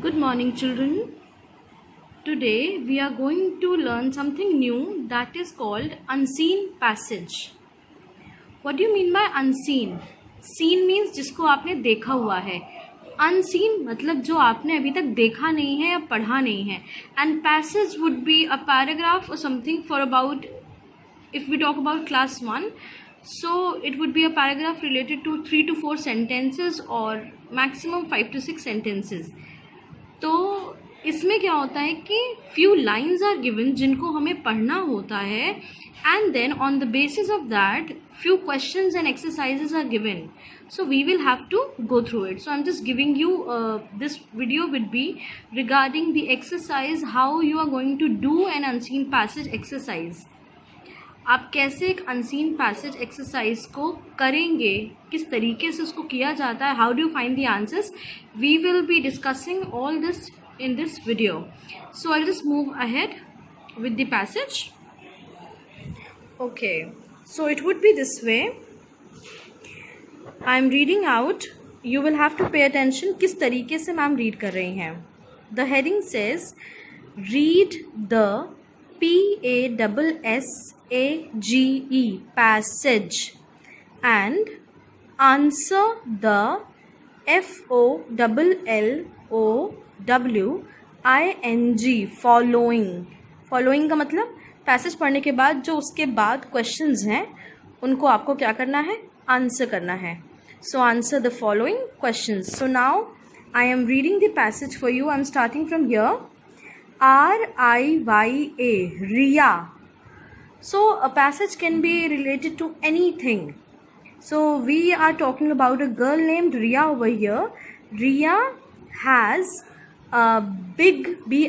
Good morning, children. Today we are going to learn something new that is called unseen passage. What do you mean by unseen? Seen means जिसको आपने देखा हुआ है. Unseen मतलब जो आपने अभी तक देखा नहीं है या पढ़ा नहीं है. And passage would be a paragraph or something for about, if we talk about class 1, so it would be a paragraph related to 3 to 4 sentences or maximum 5 to 6 sentences. तो इसमें क्या होता है कि फ्यू लाइन्स आर गिवन जिनको हमें पढ़ना होता है and then on the basis of that few questions and exercises are given. So we will have to go through it. So I'm just giving you this video would be regarding the exercise how you are going to do an unseen passage exercise. आप कैसे एक unseen passage exercise को करेंगे, किस तरीके से उसको किया जाता है, how do you find the answers, we will be discussing all this in this video. So I'll just move ahead with the passage. Okay, so it would be this way. I'm reading out. You will have to pay attention किस तरीके से ma'am read कर रही हैं. The heading says read the PASSAGE passage and answer the FOLLOWING following का मतलब passage पढ़ने के बाद जो उसके बाद क्वेश्चंस हैं उनको आपको क्या करना है, आंसर करना है. So answer the following questions. So now I am reading the passage for you. I am starting from here. RIYA, Riya. So a passage can be related to anything. So we are talking about a girl named Riya over here. Riya has a big, big,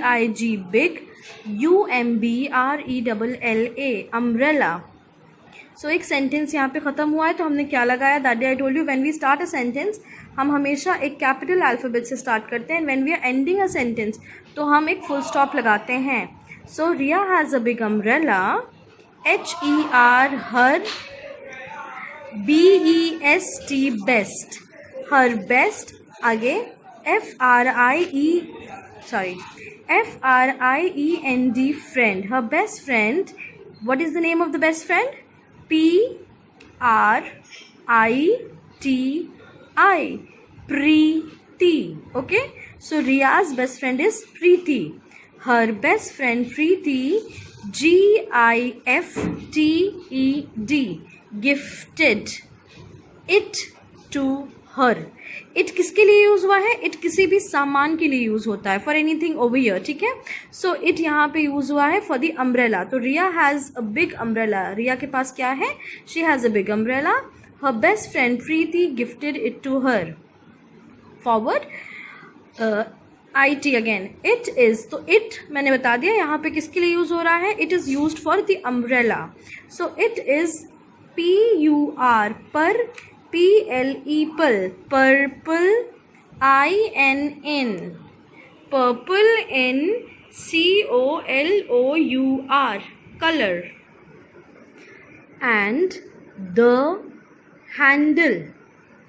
big, UMBRELLA, umbrella. So एक sentence यहाँ पे ख़त्म हुआ है तो हमने क्या लगाया. That day I told you when we start a sentence हम हमेशा एक कैपिटल अल्फ़ाबेट से स्टार्ट करते हैं. When we are ending a sentence तो हम एक फुल स्टॉप लगाते हैं. So Riya has a big umbrella. HER, her. BEST, best. Her best. आगे FRIEND, friend. her best friend. what is the name of the best friend? PRITI, Preeti. okay, so Riya's best friend is Preeti. her best friend Preeti, GIFTED, gifted it to her. It किसके लिए use हुआ है? It किसी भी सामान के लिए use होता है, फॉर एनीथिंग ओवर हियर. ठीक है, सो इट यहाँ पे यूज़ हुआ है फॉर द अम्ब्रेला. तो Riya has a big umbrella. Riya के पास क्या है? She has a big umbrella. Her best friend Preeti gifted it to her. Forward IT again. It is, तो इट मैंने बता दिया यहाँ पे किसके लिए यूज़ हो रहा है. It is used for the umbrella. So it is PUR, पर. PLE, पल. Purple. INN, purple. COLOUR, colour. And the handle,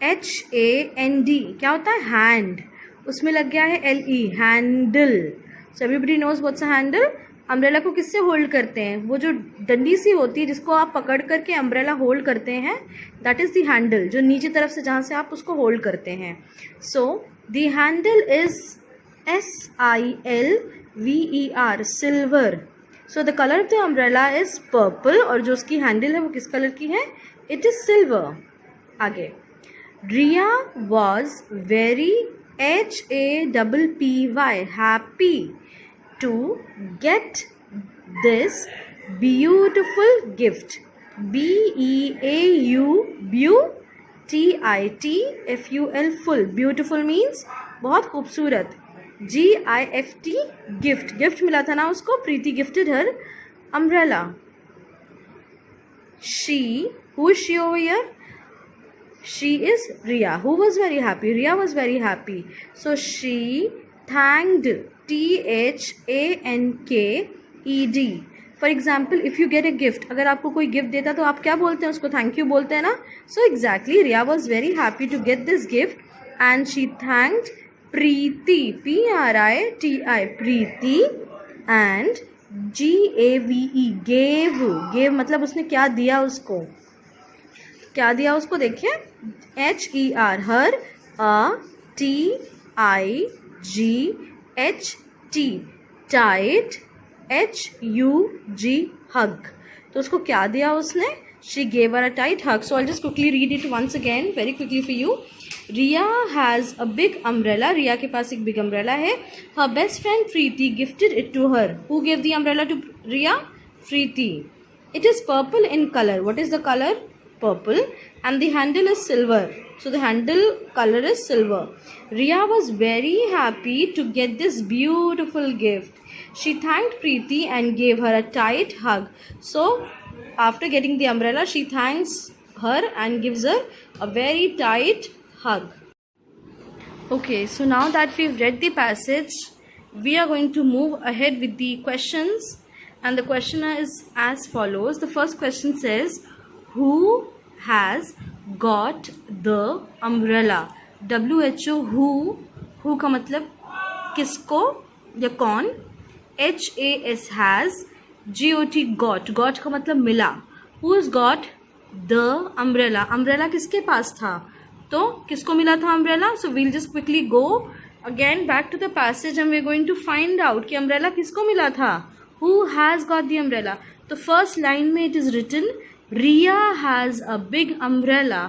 HAND, क्या होता है? हैंड. उसमें लग गया है LE, handle. So everybody knows what's a handle. Umbrella को किससे होल्ड करते हैं? वो जो डंडी सी होती है जिसको आप पकड़ करके अम्ब्रेला होल्ड करते हैं, दैट इज़ द हैंडल. जो नीचे तरफ से जहाँ से आप उसको होल्ड करते हैं. So the handle is SILVER, silver. So the colour of the umbrella is purple और जो उसकी हैंडल है वो किस कलर की है? It is silver. आगे. Riya was very, HAPPY, happy, to get this beautiful gift. BEAUTITFUL, full. beautiful means बहुत खूबसूरत. GIFT, gift. gift मिला था ना उसको. प्रीति gifted her umbrella. She, who is she over here? She is Riya. Who was very happy? Riya was very happy. So she thanked, THANKED. For example if you get a gift, अगर आपको कोई gift देता तो आप क्या बोलते हैं उसको? थैंक यू बोलते हैं ना. So exactly Riya was very happy to get this gift and she thanked Preeti, Priti, Preeti, and Gave, gave मतलब उसने क्या दिया उसको, क्या दिया उसको देखिए, HER, her, TIGHT, tight, HUG, hug. तो उसको क्या दिया उसने, she gave her a tight hug. So I just quickly read it once again very quickly for you. Riya has a big umbrella, Riya के पास एक बिग अम्ब्रेला है। Her best friend Preeti gifted it to her. Who gave the umbrella to Riya? Preeti. It is purple in color. What is the color? Purple. And the handle is silver. So the handle color is silver. Riya was very happy to get this beautiful gift. She thanked Preeti and gave her a tight hug. So after getting the umbrella, she thanks her and gives her a very tight hug. Okay, so now that we've read the passage, we are going to move ahead with the questions. And the question is as follows. The first question says, who has got the umbrella? WHO, who का मतलब किसको या कौन। HAS, has, GOT, got का मतलब मिला। Who has got the umbrella? umbrella किसके पास था, तो किसको मिला था umbrella? So we'll just quickly go again back to the passage and we're going to find out कि umbrella किसको मिला था। Who has got the umbrella? तो first line में it is written Riya has a big umbrella.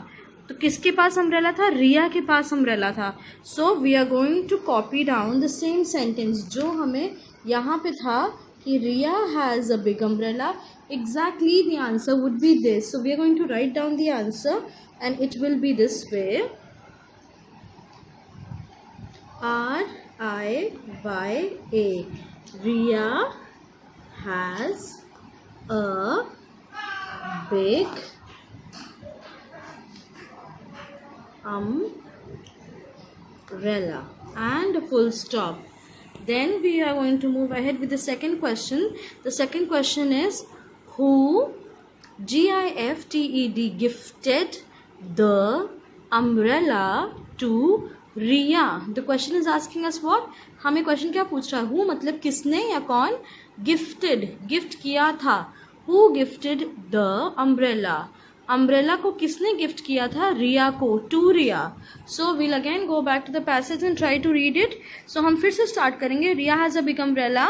तो किसके पास umbrella था? रिया के पास umbrella था. So we are going to copy down the same sentence जो हमें यहाँ पे था कि Riya has a big umbrella. Exactly the answer would be this. So we are going to write down the answer and it will be this way. RIYA. Riya has a big umbrella and a full stop. Then we are going to move ahead with the second question. The second question is, who, GIFTED, gifted the umbrella to Riya? The question is asking us what? हमें question क्या पूछ रहा है? Who मतलब किसने या कौन, gifted gift किया था। Who gifted the umbrella, umbrella को किसने गिफ्ट किया था? रिया को, to Riya. So we'll again go back to the passage and try to read it. सो हम फिर से स्टार्ट करेंगे। Riya has a big umbrella,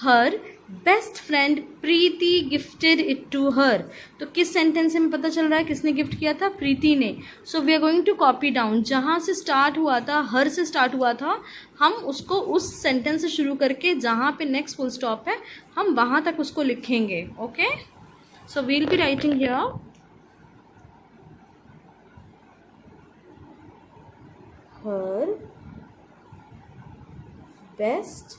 her best friend Preeti gifted it to her. तो किस सेंटेंस से हमें पता चल रहा है किसने गिफ्ट किया था? प्रीति ने। So we are going to copy down, जहाँ से स्टार्ट हुआ था, हर से स्टार्ट हुआ था, हम उसको उस सेंटेंस से शुरू करके जहाँ पे नेक्स्ट फुल स्टॉप है हम वहाँ तक उसको लिखेंगे। Okay, so we'll be writing here her best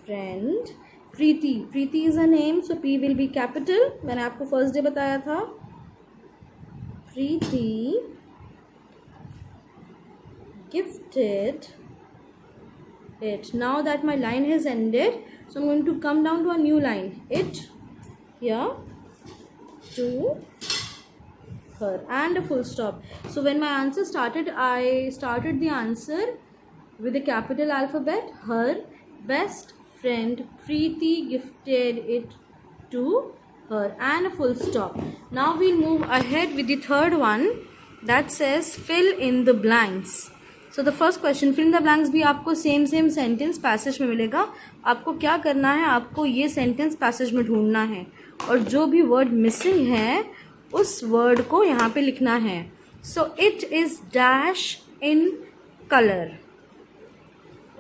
friend Preeti. Preeti is a name, so P will be capital. मैंने आपको फर्स्ट डे बताया था। Preeti gifted it. Now that my line has ended, so I'm going to come down to a new line. It here to her and a full stop. So when my answer started, I started the answer with a capital alphabet. Her best friend Preeti gifted it to her and a full stop. Now we'll move ahead with the third one that says fill in the blanks. So the first question, fill in the blanks भी आपको same sentence passage में मिलेगा। आपको क्या करना है, आपको ये सेंटेंस पैसेज में ढूंढना है और जो भी वर्ड मिसिंग है उस वर्ड को यहाँ पे लिखना है। So it is dash in colour.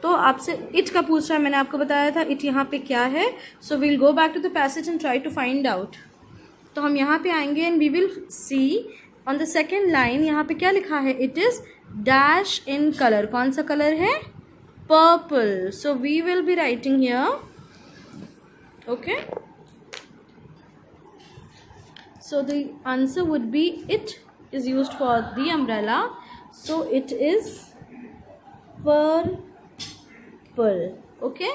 तो आपसे इट का पूछ रहा है, मैंने आपको बताया था इट यहाँ पे क्या है। So we'll go back to the passage and try to find out. तो हम यहाँ पे आएंगे and we will see on the second line यहाँ पे क्या लिखा है, it is dash in colour. कौन सा कलर है? Purple. So we will be writing here, okay. So the answer would be it is used for the umbrella, so it is purple, okay.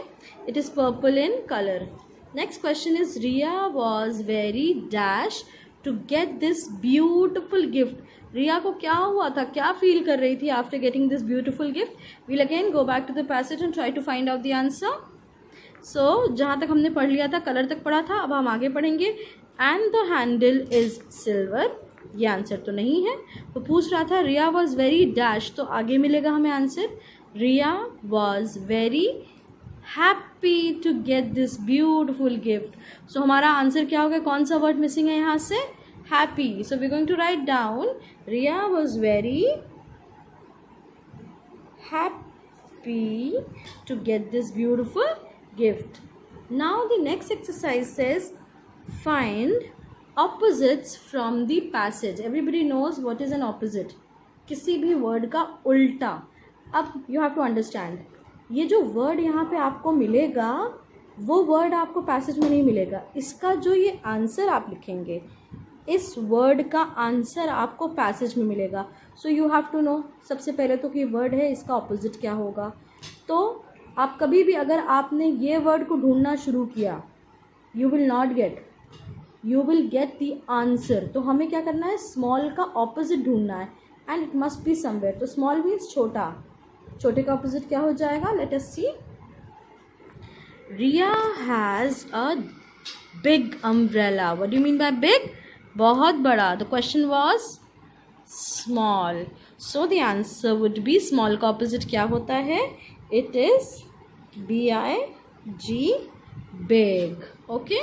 It is purple in colour. Next question is Riya was very dash to get this beautiful gift. रिया को क्या हुआ था, क्या feel कर रही थी after getting this beautiful gift. We'll again go back to the passage and try to find out the answer. So जहाँ तक हमने पढ़ लिया था, कलर तक पढ़ा था, अब हम आगे पढ़ेंगे. And the handle is silver. ये आंसर तो नहीं है. तो पूछ रहा था रिया वॉज वेरी डैश, तो आगे मिलेगा हमें answer. Riya was very happy to get this beautiful gift. So हमारा आंसर क्या होगा, कौन सा वर्ड मिसिंग है यहाँ से, happy. So we going to write down Riya was very happy to get this beautiful gift. Now the next exercise says find opposites from the passage. Everybody knows what is an opposite. किसी भी word का उल्टा. अब you have to understand, ये जो word यहाँ पे आपको मिलेगा वो word आपको passage में नहीं मिलेगा. इसका जो ये आंसर आप लिखेंगे, इस वर्ड का आंसर आपको पैसेज में मिलेगा. So you have to know, सबसे पहले तो कि वर्ड है, इसका ऑपोजिट क्या होगा. तो आप कभी भी अगर आपने ये वर्ड को ढूंढना शुरू किया, you will not gate, you will get the answer. तो हमें क्या करना है, स्मॉल का ऑपोजिट ढूंढना है and it must be somewhere. तो स्मॉल मीन्स छोटा, छोटे का ऑपोजिट क्या हो जाएगा, let us see. Riya has a big umbrella. What do you mean by big, बहुत बड़ा. The question was small. So the answer would be, small का ऑपोजिट क्या होता है, it is BIG, big. Okay.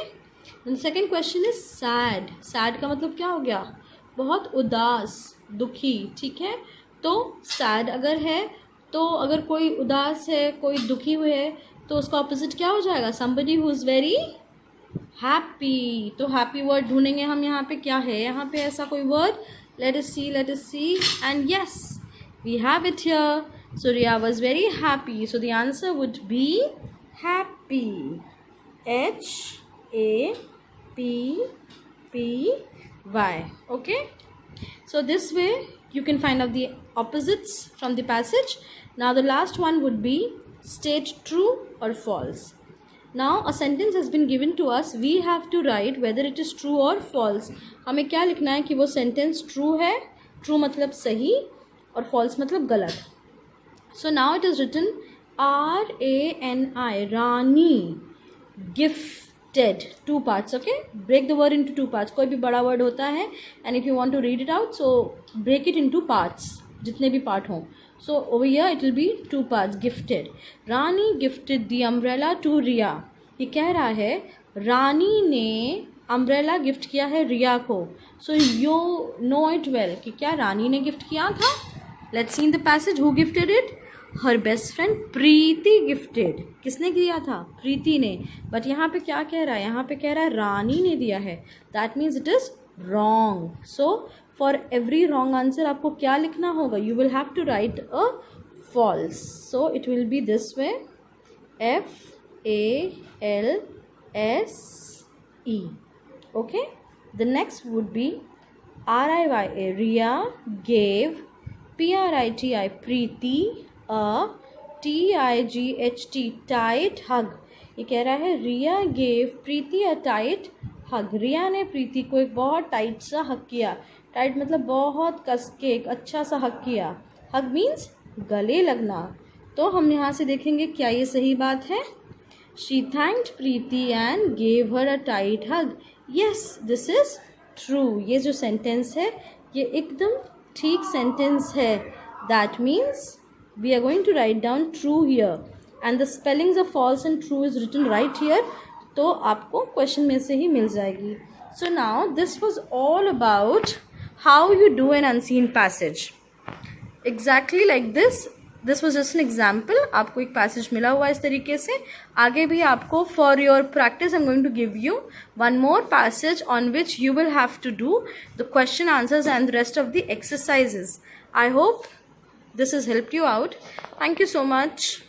The second question is sad. Sad का मतलब क्या हो गया, बहुत उदास, दुखी. ठीक है, तो सैड अगर है, तो अगर कोई उदास है, कोई दुखी हुए है, तो उसका ऑपोजिट क्या हो जाएगा, somebody who is very happy. तो हैप्पी वर्ड ढूंढेंगे हम यहाँ पे, क्या है यहाँ पे ऐसा कोई word, let us see and yes we have it here. So Riya was very happy. So the answer would be happy, HAPPY. Okay. So this way you can find out the opposites from the passage. Now the last one would be state true or false. Now a sentence has been given to us. We have to write whether it is true or false. हमें क्या लिखना है कि वो sentence true है, true मतलब सही और false मतलब गलत. So now it is written RANI, Rani, gifted, two parts. Okay, break the word into two parts. कोई भी बड़ा word होता है and if you want to read it out, so break it into parts, जितने भी part हों. So over here it will be two parts. Gifted. Rani gifted the umbrella to Riya. ये कह रहा है रानी ने अम्ब्रेला गिफ्ट किया है रिया को. So you know it well कि क्या रानी ने गिफ्ट किया था. Let's see in the passage who gifted it. Her best friend Preeti gifted. किसने दिया था, प्रीति ने. बट यहाँ पे क्या कह रहा है, यहाँ पे कह रहा है रानी ने दिया है. That means it is wrong. So for every wrong answer आपको क्या लिखना होगा, you will have to write a false. So it will be this way, FALSE. Okay, the next would be RIYA, Riya gave PRITI, Preeti a TIGHT, tight hug. ये कह रहा है रिया gave Preeti a tight hug. रिया ने प्रीति को एक बहुत tight सा हग किया. टाइट मतलब बहुत कस के एक अच्छा सा हग किया. हग मीन्स गले लगना. तो हम यहाँ से देखेंगे क्या ये सही बात है. She thanked Preeti and gave her a tight hug. Yes, this is true. ये जो सेंटेंस है ये एकदम ठीक सेंटेंस है. That means we are going to write down true here and the spellings of false and true is written right here. तो आपको question में से ही मिल जाएगी. So now this was all about how you do an unseen passage. Exactly like this. This was just an example. आपको एक passage मिला हुआ इस तरीके से. आगे भी आपको for your practice I am going to give you one more passage on which you will have to do the question answers and the rest of the exercises. I hope this has helped you out. Thank you so much.